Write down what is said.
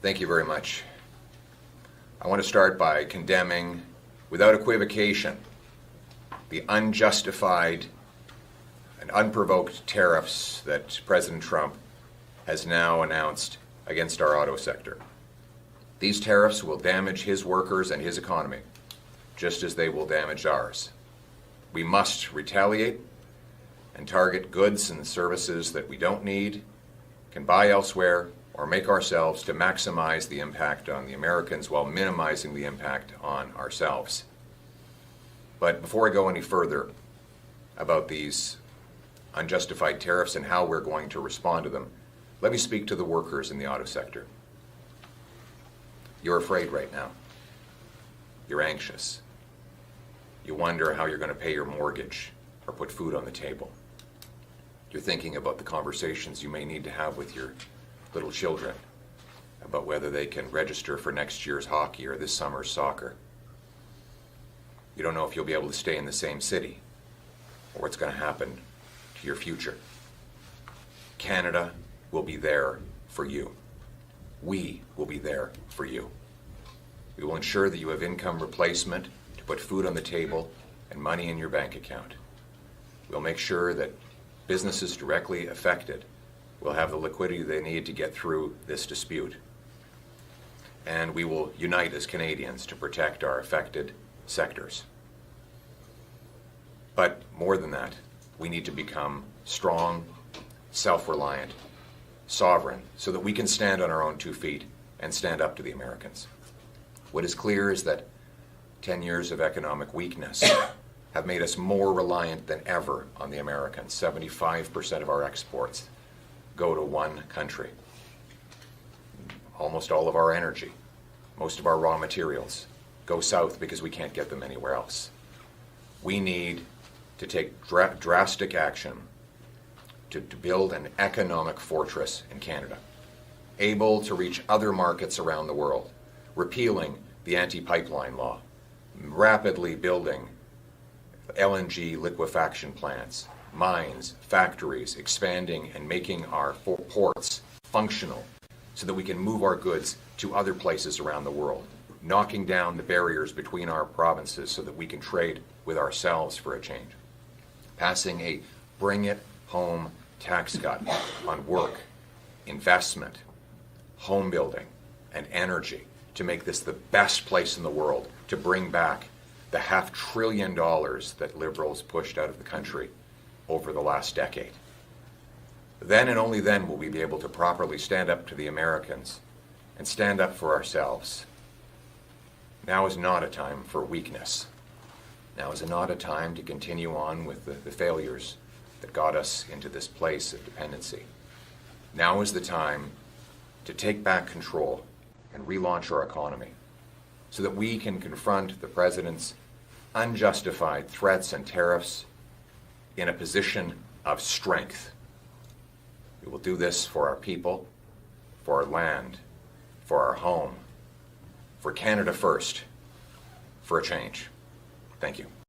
Thank you very much. I want to start by condemning, without equivocation, the unjustified and unprovoked tariffs that President Trump has now announced against our auto sector. These tariffs will damage his workers and his economy, just as they will damage ours. We must retaliate and target goods and services that we don't need, can buy elsewhere, or make ourselves to maximize the impact on the Americans while minimizing the impact on ourselves. But before I go any further about these unjustified tariffs and how we're going to respond to them, let me speak to the workers in the auto sector. You're afraid right now. You're anxious. You wonder how you're going to pay your mortgage or put food on the table. You're thinking about the conversations you may need to have with your little children about whether they can register for next year's hockey or this summer's soccer. You don't know if you'll be able to stay in the same city or what's going to happen to your future. Canada will be there for you. We will be there for you. We will ensure that you have income replacement to put food on the table and money in your bank account. We'll make sure that businesses directly affected will have the liquidity they need to get through this dispute. And we will unite as Canadians to protect our affected sectors. But more than that, we need to become strong, self-reliant, sovereign, so that we can stand on our own 2 feet and stand up to the Americans. What is clear is that 10 years of economic weakness have made us more reliant than ever on the Americans. 75% of our exports go to one country. Almost all of our energy, most of our raw materials go south because we can't get them anywhere else. We need to take drastic action to build an economic fortress in Canada, able to reach other markets around the world, repealing the anti-pipeline law, rapidly building LNG liquefaction plants, mines, factories, expanding and making our ports functional so that we can move our goods to other places around the world, knocking down the barriers between our provinces so that we can trade with ourselves for a change, passing a bring it home tax cut on work, investment, home building, and energy to make this the best place in the world to bring back the $500 billion that Liberals pushed out of the country over the last decade. Then and only then will we be able to properly stand up to the Americans and stand up for ourselves. Now is not a time for weakness. Now is not a time to continue on with the failures that got us into this place of dependency. Now is the time to take back control and relaunch our economy so that we can confront the President's unjustified threats and tariffs in a position of strength. We will do this for our people, for our land, for our home, for Canada first, for a change. Thank you.